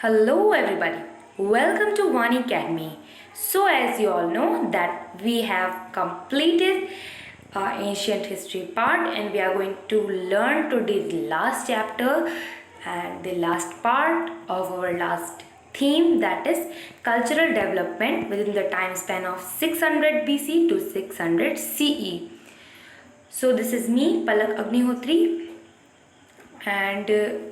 Hello everybody, welcome to One Academy. So as you all know that we have completed our ancient history part and we are going to learn today the last chapter and the last part of our last theme, that is cultural development within the time span of 600 BC to 600 CE. So this is me Palak Agnihotri and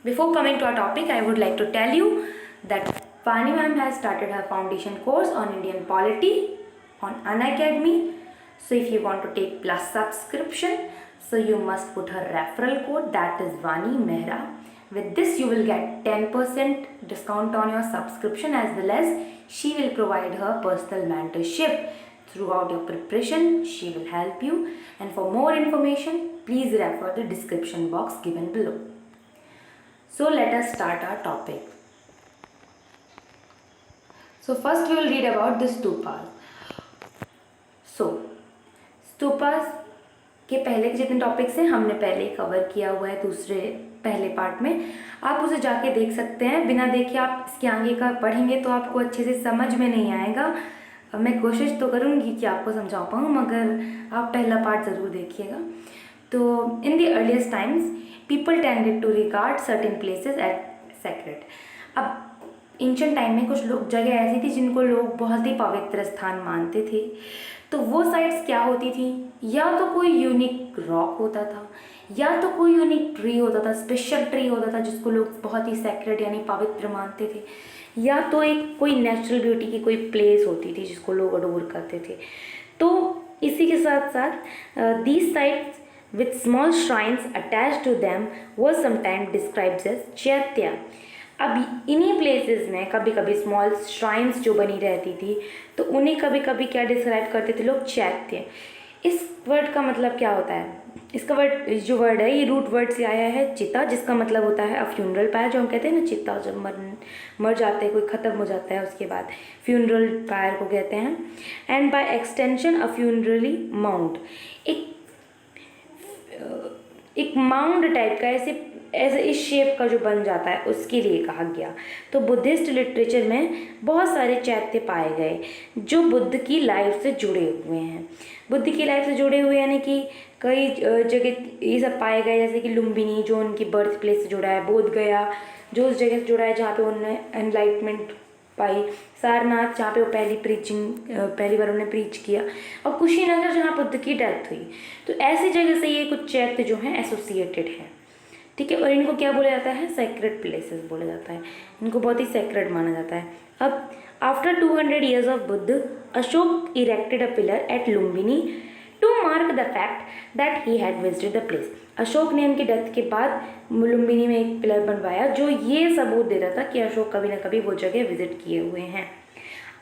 before coming to our topic, I would like to tell you that Vani ma'am has started her foundation course on Indian polity on Unacademy. So if you want to take plus subscription, so you must put her referral code, that is Vani Mehra. With this you will get 10% discount on your subscription, as well as she will provide her personal mentorship throughout your preparation. She will help you, and for more information please refer the description box given below. So let us start our topic. So first we will read about the stupas. So stupas के पहले के जितने topics हैं हमने पहले cover किया हुआ है दूसरे पहले पार्ट में, आप उसे जाके देख सकते हैं। बिना देखे आप इसके आगे का पढ़ेंगे तो आपको अच्छे से समझ में नहीं आएगा। मैं कोशिश तो करूँगी कि आपको समझा पाऊँ, मगर आप पहला पार्ट ज़रूर देखिएगा। तो in the earliest times people tended to regard certain places as sacred. अब एंशिएंट टाइम में कुछ लोग जगह ऐसी थी जिनको लोग बहुत ही पवित्र स्थान मानते थे। तो वो साइट्स क्या होती थी, या तो कोई यूनिक रॉक होता था, या तो कोई यूनिक ट्री होता था, स्पेशल ट्री होता था जिसको लोग बहुत ही सैक्रेड यानी पवित्र मानते थे, या तो एक कोई नेचुरल ब्यूटी की कोई प्लेस होती थी जिसको लोग अडोर करते थे। तो इसी के साथ साथ these sites with small shrines attached to them was sometimes described as चैत्य। अब इन्हीं प्लेसेस में कभी कभी स्मॉल श्राइन्स जो बनी रहती थी तो उन्हें कभी कभी क्या डिस्क्राइब करते थे लोग, चैत्य। इस वर्ड का मतलब क्या होता है, इसका वर्ड जो वर्ड है ये रूट वर्ड से आया है चिता, जिसका मतलब होता है अ फ्यूनरल पायर। जो हम कहते हैं ना चिता, जब मर जाते हैं, कोई ख़त्म हो जाता है उसके बाद फ्यूनरल पायर को कहते हैं। And by extension a funerary mound, एक माउंड टाइप का ऐसे इस शेप का जो बन जाता है उसके लिए कहा गया। तो बुद्धिस्ट लिटरेचर में बहुत सारे चैत्य पाए गए जो बुद्ध की लाइफ से जुड़े हुए हैं। बुद्ध की लाइफ से जुड़े हुए यानी कि कई जगह ये सब पाए गए, जैसे कि लुम्बिनी जो उनकी बर्थ प्लेस से जुड़ा है, बोध गया जो उस जगह से जुड़ा है जहाँ पे उन्होंने एनलाइटमेंट पाई, सारनाथ जहाँ पे वो पहली बार उन्होंने प्रीच किया, और कुशीनगर जहाँ बुद्ध की डेथ हुई। तो ऐसी जगह से ये कुछ चैत्य जो हैं एसोसिएटेड हैं, ठीक है। और इनको क्या बोला जाता है, सैक्रेड प्लेसेस बोला जाता है, इनको बहुत ही सैक्रेड माना जाता है। अब after 200 years of Buddha, Ashoka erected a pillar at Lumbini to mark the fact that he had visited the place. Ashoka ने उनकी डेथ के बाद लुम्बिनी में एक पिलर बनवाया जो ये सबूत दे रहा था कि अशोक कभी ना कभी वो जगह विजिट किए हुए हैं।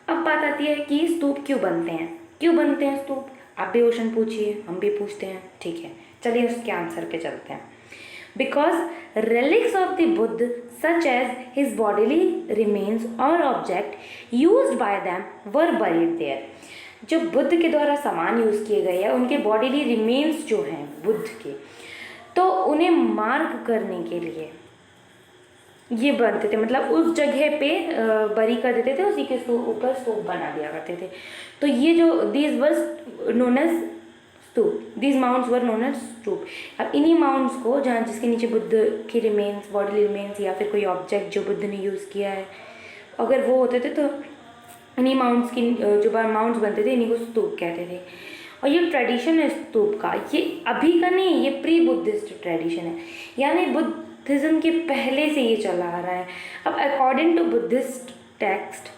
अब बात आती है कि स्तूप क्यों बनते हैं स्तूप। आप भी क्वेश्चन पूछिए, हम भी पूछते हैं, ठीक है। चलिए उसके आंसर पे चलते हैं। Because relics of the Buddha such as his bodily remains or object used by them were buried there। जो बुद्ध के द्वारा सामान यूज़ किए गए हैं उनके बॉडीली रिमेन्स जो हैं बुद्ध के, तो उन्हें मार्क करने के लिए ये बनते थे, मतलब उस जगह पे बरी कर देते थे, उसी के ऊपर स्तूप बना दिया करते थे। तो ये जो these were known as stupa, these mounds were known as stupa. अब इन्हीं माउंट्स को जहाँ जिसके नीचे बुद्ध के रिमेन्स, बॉडीली रिमेन्स या फिर कोई ऑब्जेक्ट जो बुद्ध ने यूज़ किया है, अगर वो होते थे तो इन्हीं माउंट्स की जो माउंट्स बनते थे इन्हीं को स्तूप कहते थे। और ये ट्रेडिशन है स्तूप का, ये अभी का नहीं, ये प्री बुद्धिस्ट ट्रेडिशन है, यानी बुद्धिज़्म के पहले से ये चला आ रहा है। अब according to Buddhist text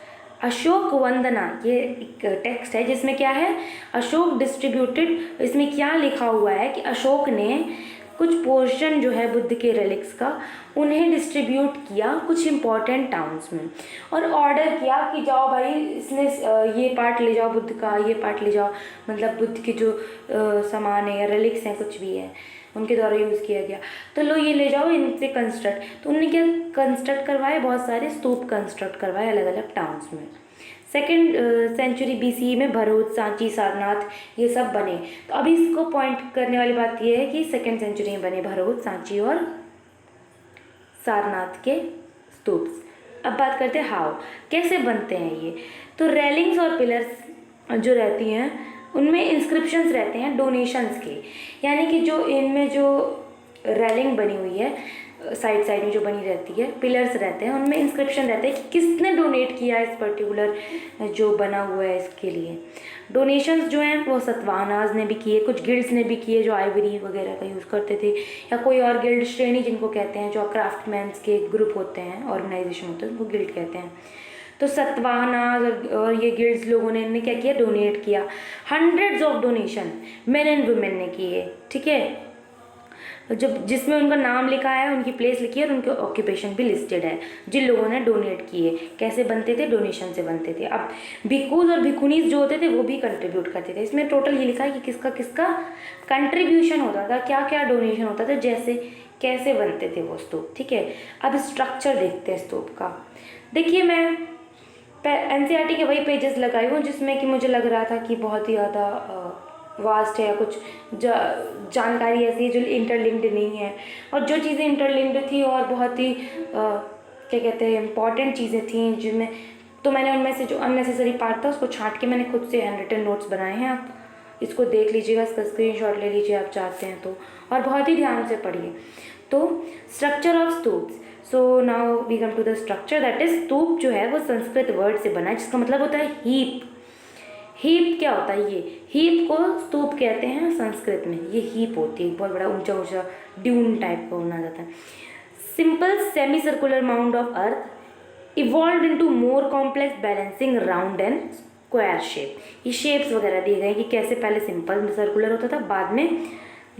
Ashokavadana, ये एक टेक्स्ट है जिसमें क्या है, अशोक डिस्ट्रीब्यूटेड, इसमें क्या लिखा हुआ है कि अशोक ने कुछ पोर्शन जो है बुद्ध के रेलिक्स का उन्हें डिस्ट्रीब्यूट किया कुछ इम्पॉर्टेंट टाउन्स में, और ऑर्डर किया कि जाओ भाई इसमें ये पार्ट ले जाओ बुद्ध का, ये पार्ट ले जाओ, मतलब बुद्ध के जो सामान है या रेलिक्स हैं कुछ भी है उनके द्वारा यूज़ किया गया, तो लो ये ले जाओ इनसे कंस्ट्रक्ट। तो उन्होंने क्या कंस्ट्रक्ट करवाए, बहुत सारे स्तूप कंस्ट्रक्ट करवाए अलग अलग टाउन्स में। सेकेंड सेंचुरी BCE में भरूच, सांची, सारनाथ ये सब बने। तो अभी इसको पॉइंट करने वाली बात ये है कि सेकेंड सेंचुरी में बने भरूच, सांची और सारनाथ के स्तूप्स। अब बात करते हैं हाउ, कैसे बनते हैं ये। तो रेलिंग्स और पिलर्स जो रहती हैं उनमें इंस्क्रिप्शंस रहते हैं डोनेशंस के, यानी कि जो इनमें जो रेलिंग बनी हुई है साइड साइड में जो बनी रहती है, पिलर्स रहते हैं, उनमें इंस्क्रिप्शन रहते हैं कि किसने डोनेट किया इस पर्टिकुलर जो बना हुआ है इसके लिए। डोनेशंस जो हैं वो सतवाहनाज ने भी किए, कुछ गिल्ड्स ने भी किए जो आइवरी वगैरह का यूज़ करते थे, या कोई और गिल्ड श्रेणी जिनको कहते हैं, जो क्राफ्टमैन्स के ग्रुप होते हैं, ऑर्गेनाइजेशन होते हैं, उनको गिल्ड कहते हैं। तो सतवाहनाज और ये गिल्ड्स लोगों ने इनने क्या किया, डोनेट किया। Hundreds of donation main and women ने किए, ठीक है, जब जिसमें उनका नाम लिखा है, उनकी प्लेस लिखी है और उनके ऑक्यूपेशन भी लिस्टेड है, जिन लोगों ने डोनेट किए। कैसे बनते थे, डोनेशन से बनते थे। अब भिक्खूज और भिक्खुनीज जो होते थे वो भी कंट्रीब्यूट करते थे। इसमें टोटल ये लिखा है कि किसका किसका कंट्रीब्यूशन होता था, क्या क्या डोनेशन होता था, जैसे कैसे बनते थे वो स्तूप, ठीक है। अब स्ट्रक्चर देखते हैं स्तूप का। देखिए मैं एनसीईआरटी के वही पेजेस लगाई हूँ जिसमें कि मुझे लग रहा था कि बहुत ही ज़्यादा वास्ट है, या कुछ जानकारी ऐसी है जो इंटरलिंक्ड नहीं है, और जो चीज़ें इंटरलिंक्ड थी और बहुत ही क्या कहते हैं इम्पॉर्टेंट चीज़ें थी जिनमें, तो मैंने उनमें से जो अननेसेसरी पार्ट था उसको छांट के मैंने खुद से हैंड रिटन नोट्स बनाए हैं। आप इसको देख लीजिएगा, इसका स्क्रीनशॉट ले लीजिए आप चाहते हैं तो, और बहुत ही ध्यान से पढ़िए। तो structure of stupas, so now we come to the structure, that is stupa जो है वो संस्कृत वर्ड से बना है जिसका मतलब होता है हीप। हीप क्या होता है, ये हीप को स्तूप कहते हैं संस्कृत में। ये हीप होती है, बहुत बड़ा ऊंचा ऊंचा ड्यून टाइप का बना जाता है। Simple semi circular mound of earth evolve into more complex balancing round and square shape. ये शेप्स वगैरह दिए गए कि कैसे पहले सिंपल सर्कुलर होता था, बाद में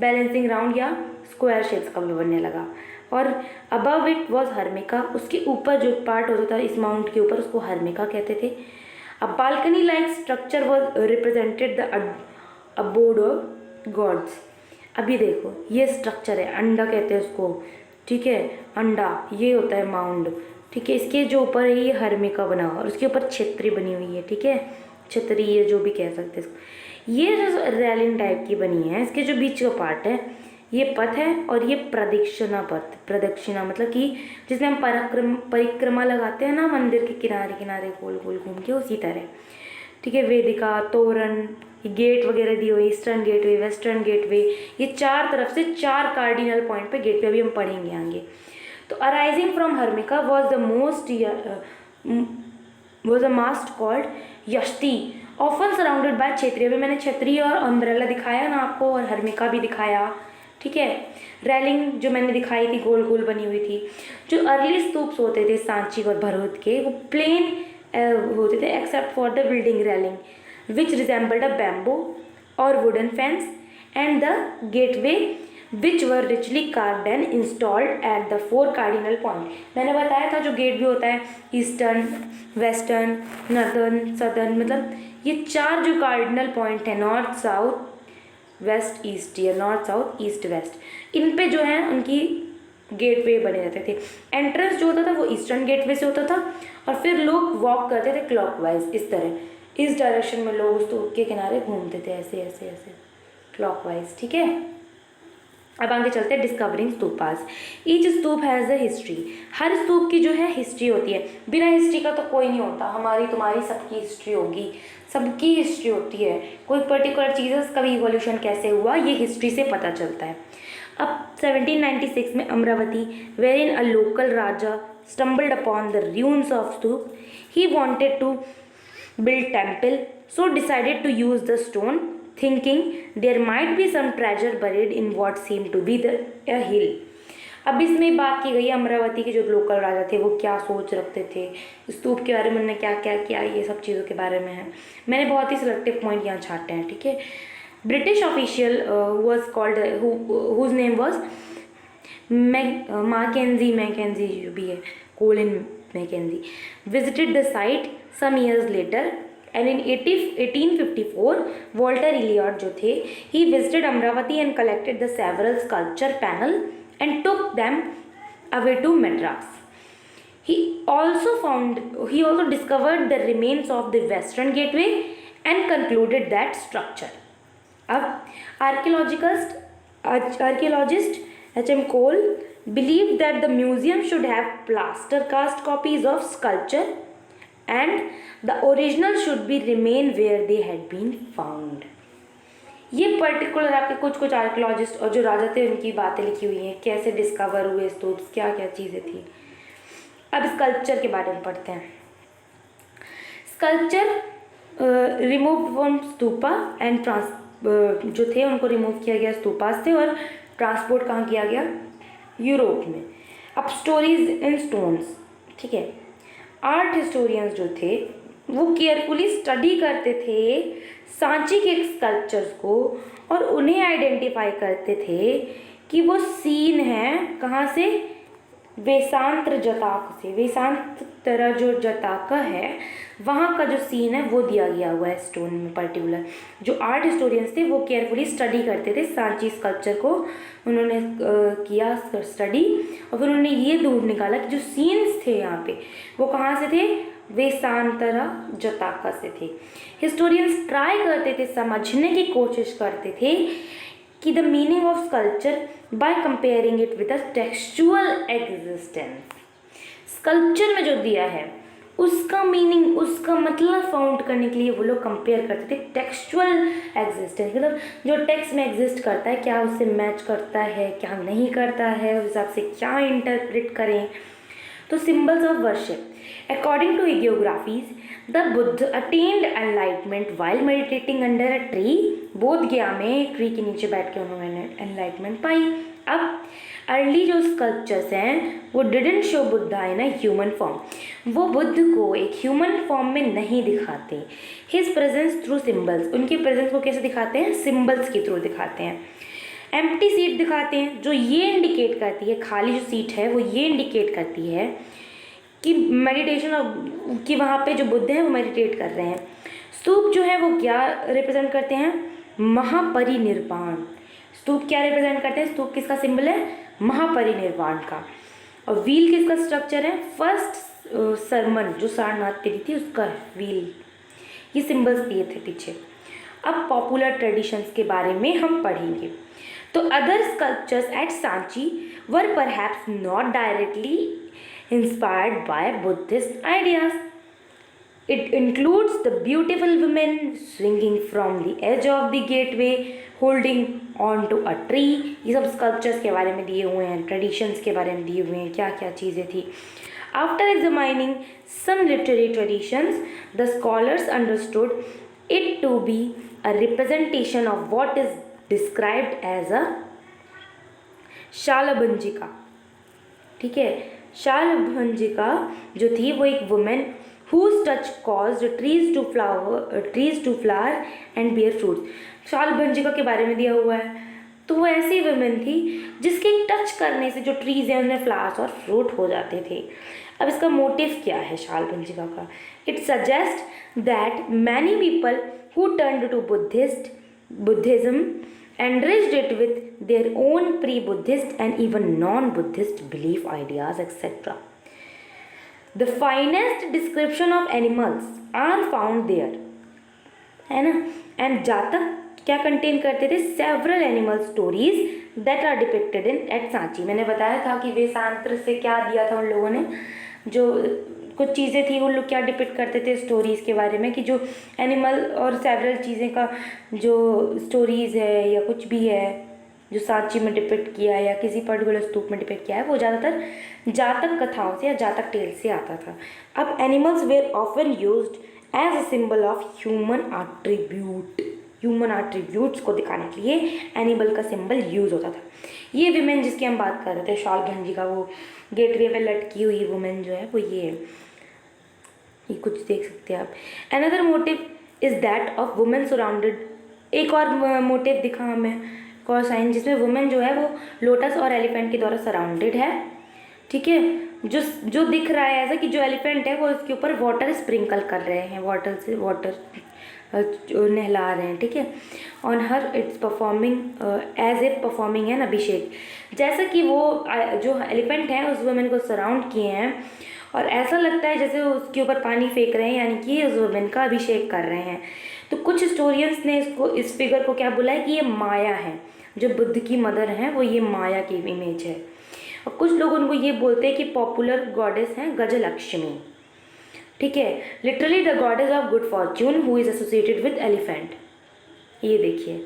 बैलेंसिंग राउंड या स्क्वायर शेप्स का भी बनने लगा। और अबव इट वॉज हर्मिका, उसके ऊपर जो पार्ट होता था इस माउंट के ऊपर उसको हर्मिका कहते थे। A balcony-like structure was represented the abode of gods। अभी देखो ये स्ट्रक्चर है, अंडा कहते हैं उसको, ठीक है, अंडा ये होता है माउंड, ठीक है। इसके जो ऊपर है ये हर्मिका बना हुआ और उसके ऊपर छतरी बनी हुई है, ठीक है, छतरी ये जो भी कह सकते हैं इसको। ये जो रेलिंग टाइप की बनी है, इसके जो बीच का पार्ट है ये पथ है, और ये प्रदक्षिणा पथ, प्रदक्षिणा मतलब कि जिसमें हम परिक्रमा लगाते हैं ना मंदिर के किनारे किनारे गोल गोल घूम के, उसी तरह, ठीक है। वेदिका, तोरण, गेट वगैरह दी हुई, ईस्टर्न गेटवे, वेस्टर्न गेटवे, ये चार तरफ से चार कार्डिनल पॉइंट पे गेटवे अभी हम पढ़ेंगे आगे। तो arising from harmika was the mast called yashti, often surrounded by chhatri. अभी मैंने छतरी और अम्ब्रेला दिखाया ना आपको, और हर्मिका भी दिखाया, ठीक है। रेलिंग जो मैंने दिखाई थी गोल गोल बनी हुई थी। जो अर्ली स्तूप्स होते थे सांची और भरहुत के, वो प्लेन होते थे except for the building railing which resembled a bamboo और wooden fence and the gateway which were richly carved and installed at the 4 cardinal point. मैंने बताया था जो गेट भी होता है ईस्टर्न, वेस्टर्न, नॉर्दर्न, सदर्न, मतलब ये 4 जो कार्डिनल पॉइंट है, नॉर्थ साउथ वेस्ट ईस्ट या नॉर्थ साउथ ईस्ट वेस्ट, इन पे जो है उनकी गेटवे बने रहते थे। एंट्रेंस जो होता था वो ईस्टर्न गेटवे से होता था, और फिर लोग वॉक करते थे क्लॉकवाइज, इस तरह, इस डायरेक्शन में लोग उस स्तूप के किनारे घूमते थे, ऐसे ऐसे ऐसे क्लॉकवाइज, ठीक है। अब आगे चलते हैं discovering stupas. Each stupa has a history. हर स्तूप की जो है हिस्ट्री होती है, बिना हिस्ट्री का तो कोई नहीं होता। हमारी तुम्हारी सबकी हिस्ट्री होगी, सबकी हिस्ट्री होती है। कोई पर्टिकुलर चीज़ का भी इवोल्यूशन कैसे हुआ ये हिस्ट्री से पता चलता है। अब 1796 में Amaravati, where in a local raja stumbled upon the ruins of stupa, he wanted to build temple, so decided to use the stone, thinking there might be some treasure buried in what seemed to be a hill। अब इसमें बात की गई अमरावती के जो local राजा थे वो क्या सोच रखते थे, स्तूप के बारे में उन्होंने क्या क्या किया, ये सब चीज़ों के बारे में है। मैंने बहुत ही सिलेक्टिव पॉइंट यहाँ छाटे हैं, ठीक है। British official was called whose name was Mackenzie जो भी है, Colin Mackenzie, visited the site some years later and in 1854 Walter Elliot जो थे he visited Amravati and collected the several sculpture panel and took them away to Madras। He also discovered the remains of the western gateway and concluded that structure। अब archaeologist H.M. Cole believed that the museum should have plaster cast copies of sculpture and the original should be remain where they had been found. ये particular आपके कुछ कुछ archaeologist और जो राजा थे उनकी बातें लिखी हुई हैं, कैसे डिस्कवर हुए स्तूप, क्या क्या चीज़ें थी। अब स्कल्पचर के बारे में पढ़ते हैं। Sculpture remove from stupa and जो थे उनको रिमूव किया गया स्तूपास से और ट्रांसपोर्ट कहाँ किया गया, यूरोप में। अब स्टोरीज इन स्टोन्स, ठीक है। आर्ट हिस्टोरियंस जो थे वो केयरफुली स्टडी करते थे सांची के स्कल्पचर्स को और उन्हें आइडेंटिफाई करते थे कि वो सीन है कहाँ से, वेसांत्र जताक से। वेसांतर जो जताका है वहाँ का जो सीन है वो दिया गया हुआ है स्टोन में पर्टिकुलर। जो आर्ट हिस्टोरियंस थे वो केयरफुली स्टडी करते थे सांची स्कल्पचर को, उन्होंने किया स्टडी और फिर उन्होंने ये ढूंढ निकाला कि जो सीन्स थे यहाँ पे वो कहाँ से थे, वेसांतरा जताका से थे। हिस्टोरियंस ट्राई करते थे, समझने की कोशिश करते थे कि the meaning of sculpture by comparing it with the textual existence. Sculpture में जो दिया है उसका मीनिंग, उसका मतलब फाउंड करने के लिए वो लोग कंपेयर करते थे टेक्सचुअल एग्जिस्टेंस, मतलब जो टेक्स्ट में एग्जिस्ट करता है क्या उससे मैच करता है, क्या नहीं करता है, उस हिसाब से क्या इंटरप्रेट करें। तो symbols of worship, according to hagiographies the Buddha attained enlightenment while meditating under a tree. Bodh Gaya में ट्री के नीचे बैठ के उन्होंने एनलाइटमेंट पाई। अब अर्ली जो स्कल्पचर्स हैं वो didn't show Buddha in a human form, वो बुद्ध को एक ह्यूमन फॉर्म में नहीं दिखाते। हिज प्रेजेंस थ्रू सिम्बल्स, उनके प्रेजेंस को कैसे दिखाते हैं, सिम्बल्स के थ्रू दिखाते हैं। एम्प्टी सीट दिखाते हैं जो ये इंडिकेट करती है, खाली जो सीट है वो ये इंडिकेट करती है कि मेडिटेशन कि वहाँ पे जो बुद्ध हैं वो मेडिटेट कर रहे हैं। स्तूप जो है वो क्या रिप्रेजेंट करते हैं, महापरिनिर्वाण। स्तूप क्या रिप्रेजेंट करते हैं, स्तूप किसका सिंबल है, महापरिनिर्वाण का। और व्हील किसका स्ट्रक्चर है, फर्स्ट सरमन जो सारनाथ पीढ़ी थी उसका व्हील। ये सिंबल्स दिए थे पीछे। अब पॉपुलर ट्रेडिशंस के बारे में हम पढ़ेंगे। तो other sculptures at Sanchi were perhaps not directly inspired by Buddhist ideas. It includes the beautiful women swinging from the edge of the gateway, holding on to a tree. ये सब sculptures के बारे में दिए हुए हैं, traditions के बारे में दिए हुए हैं, क्या क्या चीज़ें थी। After examining some literary traditions, the scholars understood it to be a representation of what is described as a शालभंजिका। ठीक है, शालभंजिका जो थी वो एक women whose touch caused trees to flower and bear fruits। शालभंजिका के बारे में दिया हुआ है, तो वो ऐसी वुमेन थी जिसके टच करने से जो ट्रीज हैं उनमें फ्लावर्स और फ्रूट हो जाते थे। अब इसका मोटिव क्या है शालभंजिका का, it suggest that many people who turned to Buddhism enriched it with their own pre-Buddhist and even non-Buddhist belief ideas etc. The finest description of animals are found there, है ना। and जातक क्या contain करते थे, several animal stories that are depicted in at Sanchi. मैंने बताया था कि वेसांत्र से क्या दिया था उन लोगों ने, जो कुछ चीज़ें थी वो लोग क्या डिपिक्ट करते थे स्टोरीज़ के बारे में, कि जो एनिमल और सेवरल चीज़ें का जो स्टोरीज़ है या कुछ भी है जो सांची में डिपिक्ट किया है या किसी पर्टिकुलर स्तूप में डिपिक्ट किया है वो ज़्यादातर जातक कथाओं से या जातक टेल से आता था। अब animals were often used as a symbol of human attributes को दिखाने के लिए एनिमल का सिंबल यूज होता था। ये विमेन जिसकी हम बात कर रहे थे शालभंजिका, वो गेटवे पे लटकी हुई वुमेन जो है वो ये है, ये कुछ देख सकते हैं आप। Another motive is that of women surrounded, एक और मोटिव दिखा हमें, एक और साइन जिसमें वुमेन जो है वो लोटस और एलिफेंट के द्वारा सराउंडेड है। ठीक है, जो दिख रहा है ऐसा कि जो एलिफेंट है वो उसके ऊपर वाटर स्प्रिंकल कर रहे हैं, वाटर नहला रहे हैं। ठीक है, on her it's performing as a performing an abhishek, जैसा कि वो जो एलिफेंट है उस वुमेन को सराउंड किए हैं और ऐसा लगता है जैसे उसके ऊपर पानी फेंक रहे हैं, यानी कि उस वुमेन का अभिषेक कर रहे हैं। तो कुछ हिस्टोरियंस ने इस फिगर को क्या बोला है कि ये माया है, जो बुद्ध की मदर है वो ये माया की इमेज है। और कुछ लोग उनको ये बोलते हैं कि पॉपुलर गॉडेस हैं गजलक्ष्मी, ठीक है। Literally the goddess of good Fortune who is associated with elephant. ये देखिए,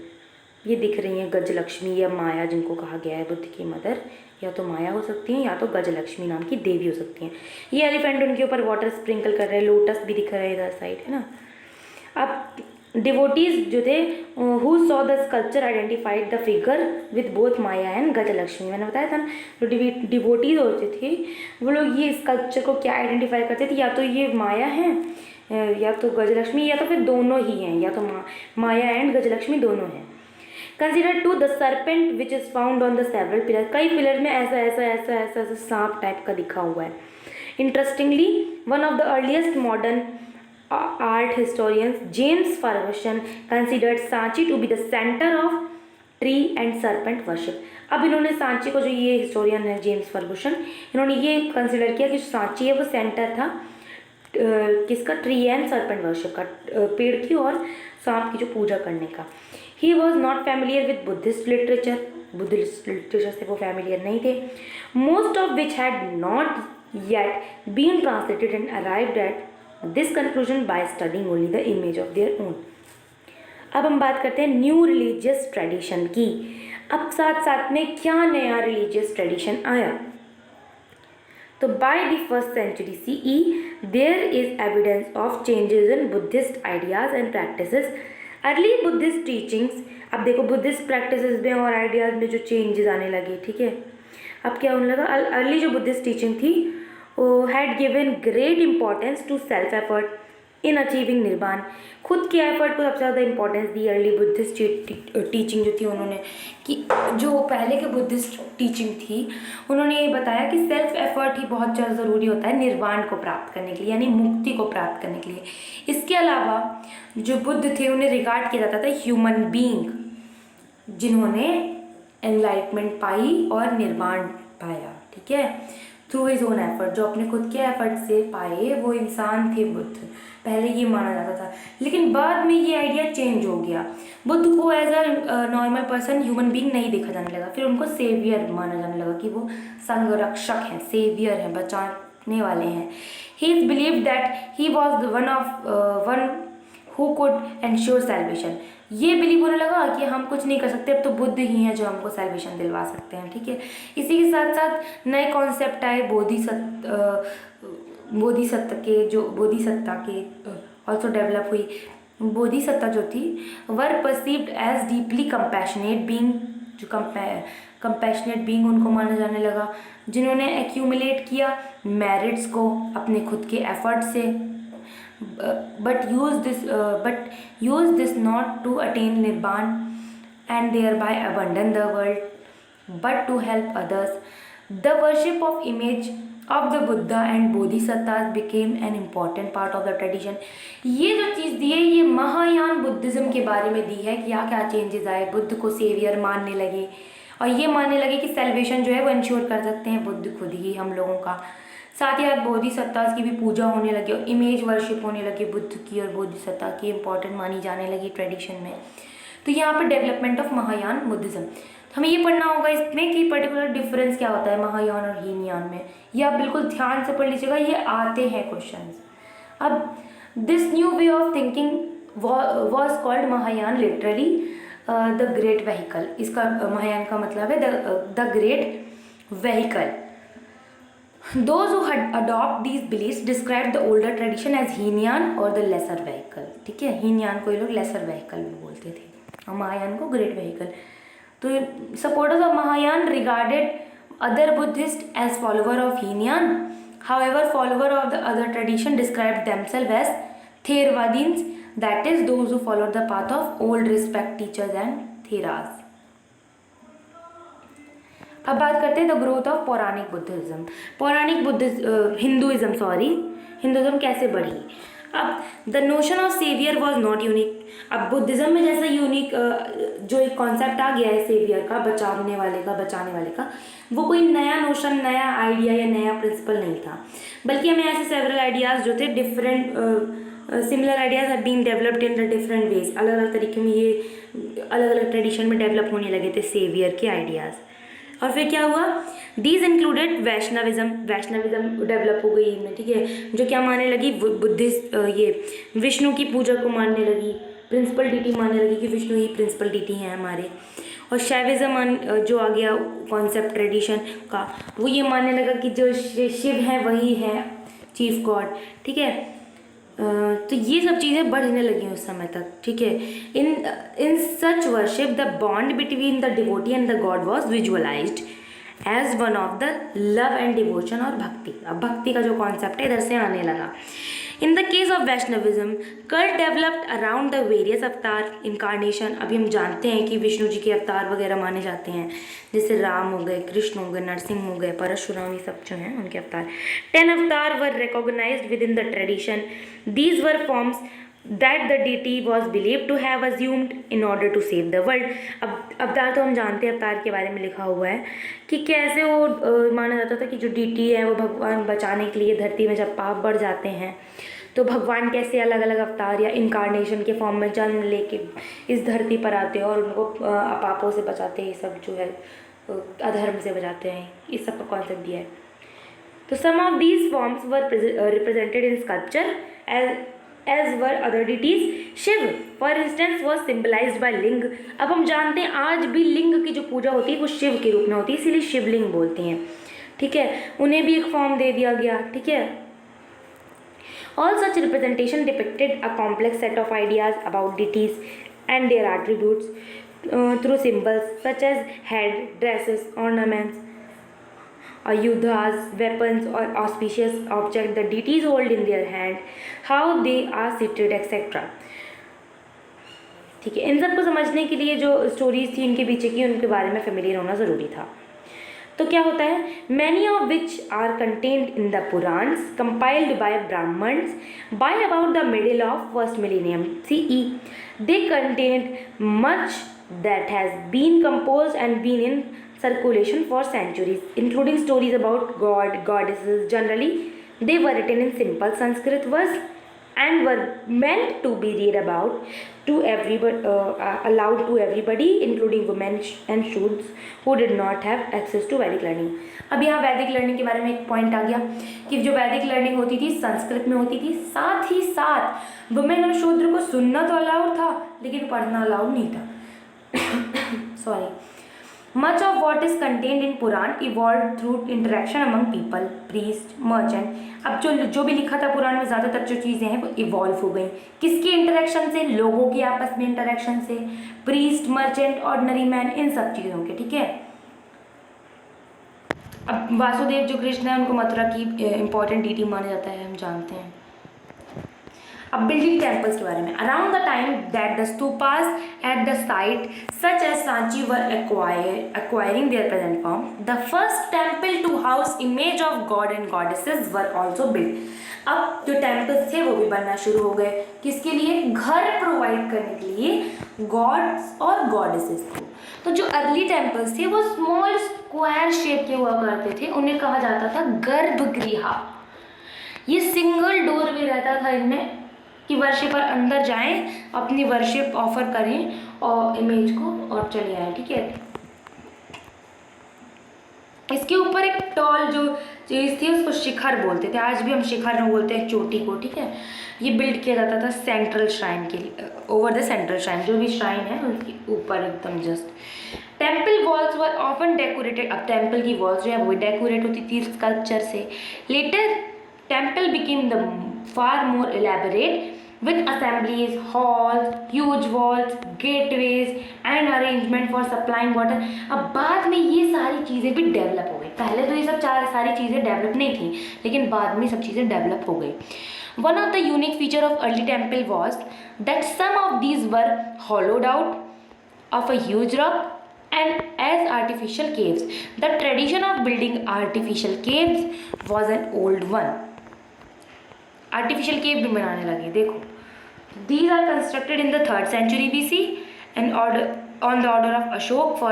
ये दिख रही हैं गजलक्ष्मी या माया, जिनको कहा गया है बुद्ध की मदर, या तो माया हो सकती हैं या तो गजलक्ष्मी नाम की देवी हो सकती हैं। ये एलिफेंट उनके ऊपर वाटर स्प्रिंकल कर रहे हैं, लोटस भी दिख रहा है इधर साइड, है ना। अब डिवोटीज जो थे who saw the sculpture identified the figure with both Maya and Gajalakshmi. मैंने बताया था ना, जो डिवोटीज होते थे वो लोग ये स्कल्पचर को क्या आइडेंटिफाई करते थे, या तो ये माया है या तो गजलक्ष्मी, या तो फिर दोनों ही हैं, या तो माया एंड गजलक्ष्मी दोनों हैं। Consider to the serpent which is found on the several pillar. कई पिलर में ऐसा ऐसा ऐसा ऐसा ऐसा सांप टाइप का दिखा हुआ है। Interestingly one of the earliest modern art historians James Fergusson considered Sanchi to be the centre of tree and serpent worship. अब इन्होंने सांची को, जो ये हिस्टोरियन है जेम्स फर्गुसन, इन्होंने ये कंसिडर किया कि सांची है वो सेंटर था किसका, ट्री एंड सर्पेंट वर्शिप का, पेड़ की और सांप की जो पूजा करने का। He was not familiar with Buddhist literature, Buddhist literature से वो फैमिलियर नहीं थे। Most of which had not yet been translated and arrived at this conclusion by studying only the image of their own. अब हम बात करते हैं new religious tradition की। अब साथ साथ में क्या नया रिलीजियस ट्रेडिशन आया, तो by the first century CE there is evidence of changes in Buddhist ideas and practices. Early Buddhist teachings, अब देखो बुद्धिस्ट प्रैक्टिसेस में और आइडियाज में जो चेंजेस आने लगे, ठीक है। अब क्या होने लगा, अर्ली जो बुद्धिस्ट टीचिंग थी वो had given great importance to self effort in achieving nirvana. खुद के एफर्ट को सबसे ज़्यादा इंपॉर्टेंस दी अर्ली बुद्धिस्ट टीचिंग जो थी उन्होंने, कि जो पहले के बुद्धिस्ट टीचिंग थी उन्होंने ये बताया कि सेल्फ एफर्ट ही बहुत ज़्यादा ज़रूरी होता है निर्वाण को प्राप्त करने के लिए, यानी मुक्ति को प्राप्त करने के लिए। इसके अलावा जो बुद्ध थे उन्हें रिगार्ड किया जाता था ह्यूमन बीइंग, जिन्होंने एनलाइटमेंट पाई और निर्वाण पाया, ठीक है, थ्रू हिज ओन एफर्ट। जो अपने खुद के एफर्ट से पाए वो इंसान थे बुद्ध, पहले ये माना जाता था। लेकिन बाद में ये आइडिया चेंज हो गया, बुद्ध को as a normal person, human being नहीं देखा जाने लगा, फिर उनको सेवियर माना जाने लगा कि वो संरक्षक हैं, सेवियर हैं, बचाने वाले हैं। He is believe that he was one who could ensure salvation. ये बिलीव होने लगा कि हम कुछ नहीं कर सकते, अब तो बुद्ध ही हैं जो हमको सेल्वेशन दिलवा सकते हैं, ठीक है। इसी के साथ साथ नए कॉन्सेप्ट आए बोधिसत्ता के ऑल्सो डेवलप हुई। बोधिसत्ता जो थी were perceived as deeply compassionate being, जो कंपैशनेट बीइंग उनको माना जाने लगा, जिन्होंने एक्यूमुलेट किया मेरिट्स को अपने खुद के एफर्ट से, but use this not to attain nirvana and thereby abandon the world, but to help others. The worship of image of the Buddha and Bodhisattvas became an important part of the tradition. ये जो चीज़ दी है ये Mahayana Buddhism के बारे में दी है कि क्या क्या चेंजेस आए, बुद्ध को सेवियर मानने लगे और ये मानने लगे कि सेल्वेशन जो है वो इंश्योर कर सकते हैं बुद्ध खुद ही हम लोगों का। साथ ही साथ बोधिसत्तास की भी पूजा होने लगी और इमेज वर्शिप होने लगी बुद्ध की और बोधिसत्ता की इंपॉर्टेंट मानी जाने लगी ट्रेडिशन में। तो यहाँ पर डेवलपमेंट ऑफ महायान बुद्धिज़्म, हमें ये पढ़ना होगा इसमें कि पर्टिकुलर डिफरेंस क्या होता है महायान और हीनयान में। ये आप बिल्कुल ध्यान से पढ़ लीजिएगा, ये आते हैं क्वेश्चंस। अब this new way of thinking was called Mahayana literally the great vehicle. इसका महायान का मतलब है the great vehicle. Those who had adopt these beliefs described the older tradition as Hinayana और the lesser vehicle, ठीक है। हीनयान को ये लोग lesser vehicle भी बोलते थे और महायान को great vehicle। तो supporters of Mahayana regarded other Buddhists as follower of Hinayana, however follower of the other tradition described themselves as Theravadins, that is those who followed the path of old respect teachers and theras। अब बात करते हैं the growth of Puranic Buddhism. Hinduism कैसे बढ़ी। अब the notion of saviour was not unique. अब Buddhism में जैसा यूनिक जो एक कॉन्सेप्ट आ गया है सेवियर का, बचाने वाले का, वो कोई नया नोशन, नया आइडिया या नया प्रिंसिपल नहीं था, बल्कि हमें ऐसे सेवरल आइडियाज़ जो थे different similar ideas have been developed in the different ways. अलग अलग तरीके में ये अलग अलग ट्रेडिशन में डेवलप होने लगे थे सेवियर के आइडियाज़। और फिर क्या हुआ, दीज इंक्लूडेड वैष्णविज्म डेवलप हो गई इनमें, ठीक है, जो क्या मानने लगी, बुद्धिस्ट, ये विष्णु की पूजा को मानने लगी, प्रिंसिपल डीटी मानने लगी कि विष्णु ही प्रिंसिपल डीटी हैं हमारे। और शैविज्म जो आ गया कॉन्सेप्ट ट्रेडिशन का, वो ये मानने लगा कि जो शिव है वही है चीफ गॉड, ठीक है। तो ये सब चीज़ें बढ़ने लगी उस समय तक, ठीक है। In such worship the bond between the devotee and the god was visualized as one of the love and devotion और भक्ति। अब भक्ति का जो कॉन्सेप्ट है इधर से आने लगा। In the case of Vaishnavism, cult developed around the various अवतार इनकारनेशन। अभी हम जानते हैं कि विष्णु जी के अवतार वगैरह माने जाते हैं, जैसे राम हो गए, कृष्ण हो गए, नरसिंह हो गए, परशुराम, ये सब जो हैं उनके avatar. 10 avatar were recognized within the tradition. These were forms that the deity was believed to have assumed in order to save the world। अब अवतार तो हम जानते हैं, अवतार के बारे में लिखा हुआ है कि कैसे वो माना जाता था कि जो डीटी है वो भगवान बचाने के लिए, धरती में जब पाप बढ़ जाते हैं तो भगवान कैसे अलग अलग अवतार या इनकारनेशन के फॉर्म में जन्म लेके इस धरती पर आते हैं और उनको पापों से बचाते हैं, ये सब जो है अधर्म से बचाते हैं, इस सब का कॉन्सेप्ट दिया है। तो some of these forms were represented in sculpture as were other deities। Shiva for instance was symbolized by linga. अब हम जानते हैं आज भी लिंग की जो पूजा होती है वो शिव के रूप में होती है, इसीलिए शिवलिंग बोलते हैं, ठीक है। उन्हें भी एक फॉर्म दे दिया गया, ठीक है। All such representation depicted a complex set of ideas about deities and their attributes through symbols such as head, dresses, ornaments, ayudhas, weapons or auspicious objects the deities hold in their hand, how they are seated, etc। ठीक है, इन सब को समझने के लिए जो stories थी इनके पीछे की, उनके बारे में फेमिलियर होना ज़रूरी था। तो क्या होता है, many of which are contained in the Puranas compiled by Brahmans by about the middle of first millennium CE, they contained much that has been composed and been in circulation for centuries, including stories about god, goddesses. Generally, they were written in simple Sanskrit verse and were meant to be read about to everybody, allowed to everybody, including women and shoots who did not have access to Vedic learning। अब यहाँ वैदिक learning के बारे में एक point आ गया कि जो वैदिक लर्निंग होती थी संस्कृत में होती थी, साथ ही साथ वुमेन और शूद्र को सुनना तो अलाउड था लेकिन पढ़ना अलाउड नहीं था। Sorry। Much of what is contained in Puran evolved through interaction among people, priest, merchant। अब जो भी लिखा था पुराण में ज़्यादातर जो चीज़ें हैं वो इवॉल्व हो गई, किसके इंटरेक्शन से, लोगों के आपस में इंटरेक्शन से, प्रीस्ट, मर्चेंट, ऑर्डिनरी मैन, इन सब चीज़ों के, ठीक है। अब वासुदेव जो कृष्ण है उनको मथुरा की इंपॉर्टेंट डीटी माना जाता है, हम जानते हैं। अब बिल्डिंग टेम्पल्स के बारे में, around the time that the stupas at the site such as Sanchi were acquiring their present form, the first temple to house image of god and goddesses were also built। अब जो टेम्पल्स थे वो भी बनना शुरू हो गए, किसके लिए, घर प्रोवाइड करने के लिए गॉड्स और गॉडेसेस को। तो जो अर्ली टेम्पल्स थे वो स्मॉल स्क्वायर शेप के हुआ करते थे, उन्हें कहा जाता था गर्भगृह। ये सिंगल डोर भी रहता था इनमें कि वर्शिपर अंदर जाएं, अपनी वर्शिप ऑफर करें और इमेज को और चले आए, ठीक है। इसके ऊपर एक टॉल जो चीज़ थी उसको शिखर बोलते थे, आज भी हम शिखर में बोलते हैं चोटी को, ठीक है। ये बिल्ड किया जाता था सेंट्रल श्राइन के लिए, ओवर द सेंट्रल श्राइन, जो भी श्राइन है उसके ऊपर एकदम just. Temple walls were often decorated. अब टेम्पल की वॉल्स जो है वो डेकोरेट होती थी स्कल्पचर से। Later temple became the far more elaborate with assemblies, halls, huge walls, gateways and arrangement for supplying water। अब बाद में ये सारी चीज़ें भी डेवलप हो गई, पहले तो ये सब सारी चीज़ें डेवलप नहीं थी लेकिन बाद में सब चीज़ें डेवलप हो गई। One of the unique feature of early temple was that some of these were hollowed out of a huge rock and as artificial caves। The tradition of building artificial caves was an old one। Artificial cave भी बनाने लगे, देखो। These are constructed in the 3rd century BC and on the order of Ashok for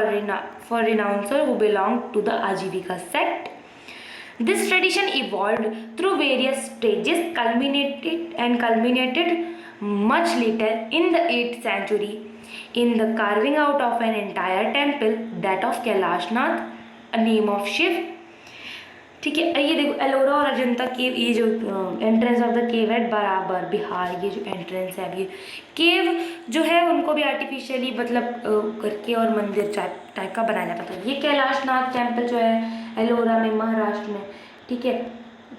renouncer who belonged to the Ajivika sect। This tradition evolved through various stages, culminated much later in the 8th century in the carving out of an entire temple, that of Kailash Nath a name of Shiva. ठीक है, ये देखो एलोरा और अजंता केव, ये जो entrance of the cave है बराबर बिहार, ये जो एंट्रेंस है, अब ये केव जो है उनको भी आर्टिफिशियली मतलब करके और मंदिर टाइप का बनाया जाता था। ये कैलाशनाथ टेम्पल जो है एलोरा में, महाराष्ट्र में। ठीक है,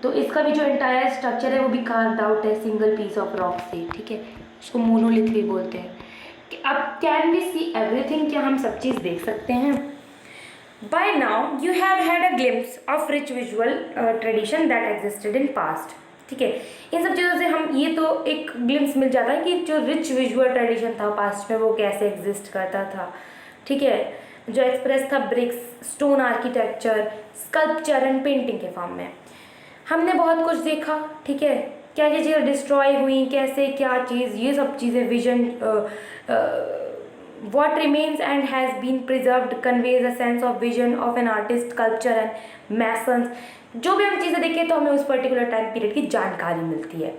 तो इसका भी जो एंटायर स्ट्रक्चर है वो भी कार्व्ड आउट है सिंगल पीस ऑफ रॉक से। ठीक है, उसको मोनोलिथ भी बोलते हैं। अब कैन वी सी एवरीथिंग, क्या हम सब चीज़ देख सकते हैं? By now you have had a glimpse of rich visual tradition that existed in past। ठीक है, इन सब चीज़ों से हम ये तो एक ग्लिम्स मिल जाता है कि जो रिच विजुअल ट्रेडिशन था पास्ट में वो कैसे एग्जिस्ट करता था। ठीक है, जो एक्सप्रेस था bricks, stone architecture, sculpture and painting के फॉर्म में। हमने बहुत कुछ देखा। ठीक है, क्या क्या चीज़ें डिस्ट्रॉय हुई, कैसे क्या चीज़, ये सब चीज़ें vision what remains and has been preserved conveys a sense of vision of an artist, sculpture and masons। जो भी हम चीज़ें देखें तो हमें उस पर्टिकुलर टाइम पीरियड की जानकारी मिलती है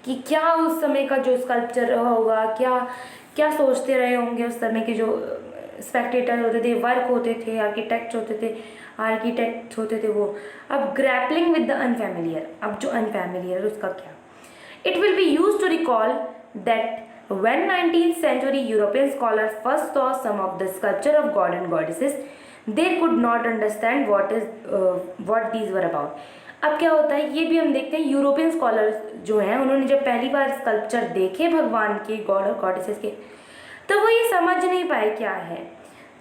कि क्या उस समय का जो स्कल्पचर होगा, क्या क्या सोचते रहे होंगे उस समय के जो स्पेक्टेटर होते थे, वर्क होते थे, आर्किटेक्ट होते थे वो। अब ग्रैपलिंग विद द अनफैमिलियर, अब जो अनफैमिलियर उसका क्या, it will be use to recall that when 19th century European scholars first saw some of the sculpture of god and goddesses, they could not understand what these were about। अब क्या होता है, ये भी हम देखते हैं यूरोपियन स्कॉलर्स जो हैं उन्होंने जब पहली बार स्कल्पचर देखे भगवान के, गॉड और गॉडेसेस के, तो वो ये समझ नहीं पाए क्या है।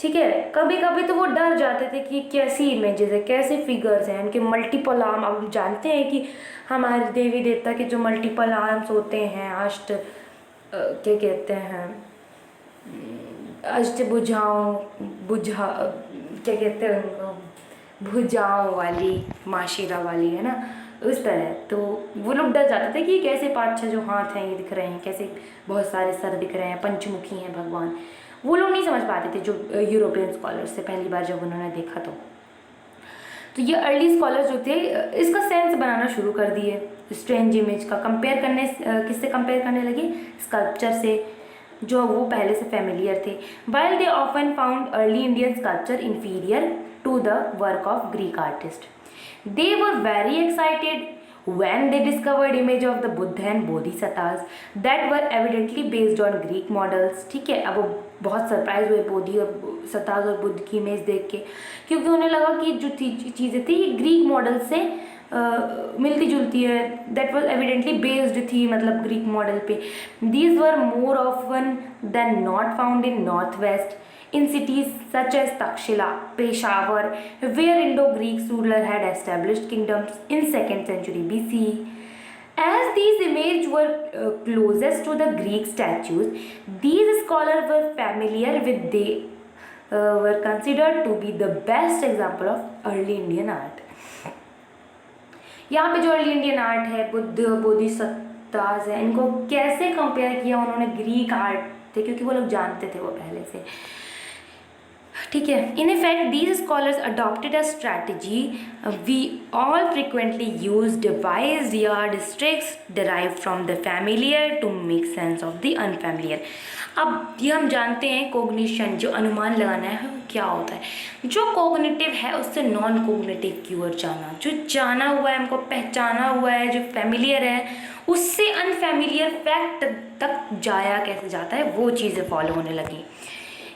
ठीक है, कभी कभी तो वो डर जाते थे कि कैसी इमेजेस है, कैसे फिगर्स हैं, उनके मल्टीपल आर्म। अब हम जानते हैं कि हमारे देवी देवता के जो मल्टीपल आर्म्स होते हैं, क्या कहते हैं, क्या कहते हैं उनको, भुजाओं वाली, माशिरा वाली, है ना, उस तरह। तो वो लोग डर जाते थे कि कैसे 5-6 जो हाथ हैं ये दिख रहे हैं, कैसे बहुत सारे सर दिख रहे हैं, पंचमुखी हैं भगवान। वो लोग नहीं समझ पाते थे जो यूरोपियन स्कॉलर्स से पहली बार जब उन्होंने देखा तो ये अर्ली स्कॉलर्स जो थे इसका सेंस बनाना शुरू कर दिए स्ट्रेंज इमेज का। किससे कंपेयर करने लगे? स्कल्पचर से, जो वो पहले से फेमिलियर थे। While they often found early Indian sculpture inferior to the work of Greek artist, they were very excited when they discovered image of the Buddha and Bodhisattvas that were evidently based on Greek models। ठीक है, अब वो बहुत surprise हुए बोधि और सत्ताज और बुद्ध की image देख के, क्योंकि उन्हें लगा कि जो चीज़ें थी ये ग्रीक मॉडल से मिलती जुलती है। दैट वॉज एविडेंटली बेस्ड थी, मतलब ग्रीक मॉडल पे। These were more often than not found in north west in cities such as Takshila, Peshawar, where Indo-Greek ruler had established kingdoms in 2nd century BC। As these images were closest to the Greek statues, these scholars were familiar with, they were considered to be the best example of early Indian art। यहाँ पे जो early Indian art है, बुद्ध, बोधिसत्वास है, इनको कैसे compare किया उन्होंने Greek art थे, क्योंकि वो लोग जानते थे वो पहले से। ठीक है, in effect these scholars adopted a strategy we all frequently use, devised yardsticks derive from the familiar to make sense of the unfamiliar. अब ये हम जानते हैं कोग्निशन, जो अनुमान लगाना है वो क्या होता है। जो कोग्निटिव है उससे नॉन कोग्निटिव की ओर जाना, जो जाना हुआ है, हमको पहचाना हुआ है, जो फैमिलियर है, उससे अनफैमिलियर फैक्ट तक जाया कैसे जाता है, वो चीज़ें फॉलो होने लगी।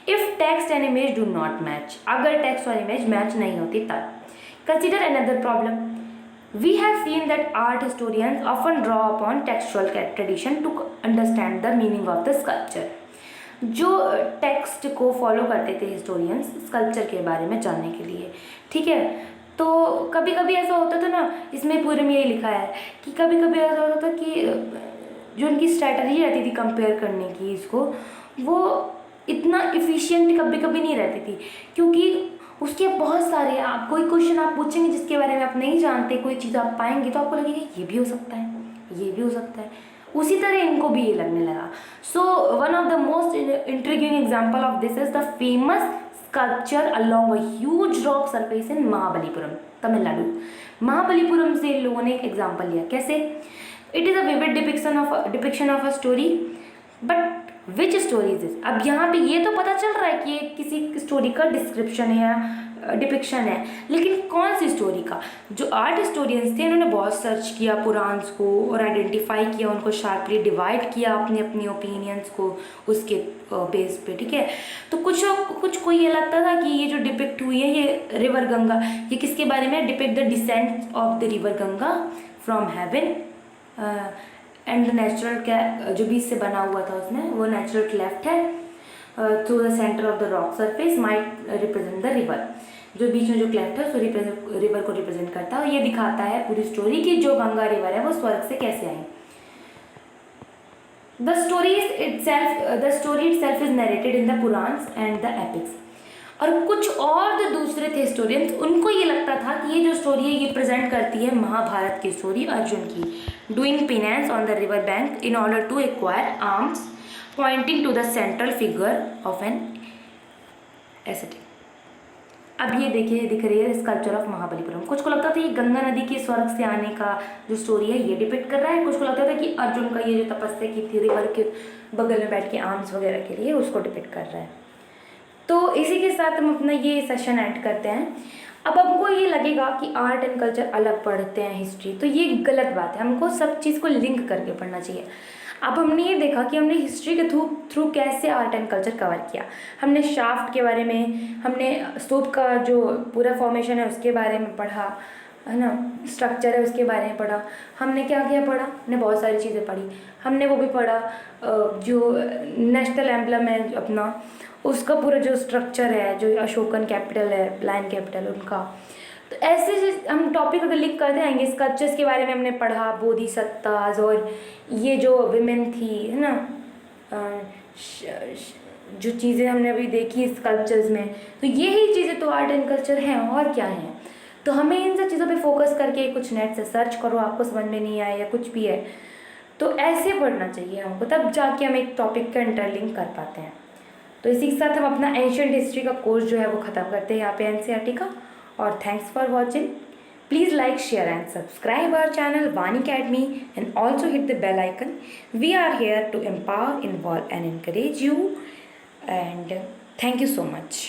If text and image do not match, अगर टेक्स्ट और इमेज मैच नहीं होती तब। Consider another problem, we have seen that art historians often draw upon textual tradition to understand the meaning of the sculpture. जो text को follow करते थे historians sculpture के बारे में जानने के लिए। ठीक है, तो कभी कभी ऐसा होता था ना, इसमें पूरे में यही लिखा है कि कभी कभी ऐसा होता था कि जो उनकी स्ट्रैटेजी रहती थी कंपेयर करने की इसको, वो इतना इफ़िशियंट कभी कभी नहीं रहती थी, क्योंकि उसके बहुत सारे, आप कोई क्वेश्चन आप पूछेंगे जिसके बारे में आप नहीं जानते, कोई चीज़ आप पाएंगे तो आपको लगेगा ये भी हो सकता है, ये भी हो सकता है। उसी तरह इनको भी ये लगने लगा। So one of the most intriguing example of this is the famous sculpture along a huge rock surface in Mahabalipuram, Tamil Nadu. Mahabalipuram से लोगों ने एक एग्जाम्पल लिया। कैसे? It is a vivid depiction of a story, but which story is this? अब यहाँ पे ये तो पता चल रहा है कि ये किसी स्टोरी का डिस्क्रिप्शन है या डिपिक्शन है, लेकिन कौन सी स्टोरी का? जो आर्ट हिस्टोरियंस थे उन्होंने बहुत सर्च किया पुराण्स को और आइडेंटिफाई किया, उनको शार्पली डिवाइड किया अपनी अपनी ओपिनियंस को उसके बेस पे, ठीक है। तो कुछ को ये लगता था कि ये जो डिपिक्ट हुई है ये रिवर गंगा, ये किसके बारे में? Depict the descent of the river Ganga from heaven and the natural, जो बीच से बना हुआ था उसमें वो नेचुरल क्लेफ्ट है through the centre of the rock surface might represent the river, जो बीच में जो क्लेफ्ट है उसको रिवर को रिप्रेजेंट करता है। और ये दिखाता है पूरी स्टोरी कि जो गंगा रिवर है वो स्वर्ग से कैसे आई। The story itself is narrated in the Purans and the epics। और कुछ और जो दूसरे थे हिस्टोरियंस, उनको ये लगता था कि ये जो स्टोरी है ये प्रेजेंट करती है महाभारत की स्टोरी, अर्जुन की, doing penance on the river bank in order to acquire arms pointing to the central figure of an ascetic. अब ये देखिए दिख रही है स्कल्पचर ऑफ महाबलीपुरम। कुछ को लगता था ये गंगा नदी के स्वर्ग से आने का जो स्टोरी है ये डिपिक्ट कर रहा है, कुछ को लगता था कि अर्जुन का ये जो तपस्या की थी रिवर के बगल में बैठ के आर्म्स वगैरह के लिए उसको डिपिक्ट कर रहा है। तो इसी के साथ हम अपना ये सेशन एंड करते हैं। अब हमको ये लगेगा कि आर्ट एंड कल्चर अलग पढ़ते हैं हिस्ट्री, तो ये गलत बात है, हमको सब चीज़ को लिंक करके पढ़ना चाहिए। अब हमने ये देखा कि हमने हिस्ट्री के थ्रू कैसे आर्ट एंड कल्चर कवर किया। हमने शाफ्ट के बारे में, हमने स्तूप का जो पूरा फॉर्मेशन है उसके बारे में पढ़ा, है ना, स्ट्रक्चर है उसके बारे में पढ़ा। हमने क्या क्या पढ़ा? हमने बहुत सारी चीज़ें पढ़ी। हमने वो भी पढ़ा जो नेशनल एम्बलम है अपना, उसका पूरा जो स्ट्रक्चर है, जो अशोकन कैपिटल है, लायन कैपिटल उनका। तो ऐसे हम टॉपिक अगर लिख करते आएंगे, स्कल्पचर्स के बारे में हमने पढ़ा, बोधिसत्ताज और ये जो विमेन थी, है ना, जो चीज़ें हमने अभी देखी स्कल्पचर्स में, तो यही चीज़ें तो आर्ट एंड कल्चर हैं और क्या हैं। तो हमें इन सब चीज़ों पे फोकस करके कुछ नेट से सर्च करो, आपको समझ में नहीं आया या कुछ भी है तो ऐसे पढ़ना चाहिए हमको, तब जाके हम एक टॉपिक का इंटरलिंक कर पाते हैं। तो इसी के साथ हम अपना एंशिएंट हिस्ट्री का कोर्स जो है वो ख़त्म करते हैं यहाँ पे एनसीईआरटी का। और thanks for watching. Please like, share and subscribe our channel Vani Academy and also hit the bell icon. We are here to empower, involve and encourage you, and thank you so much.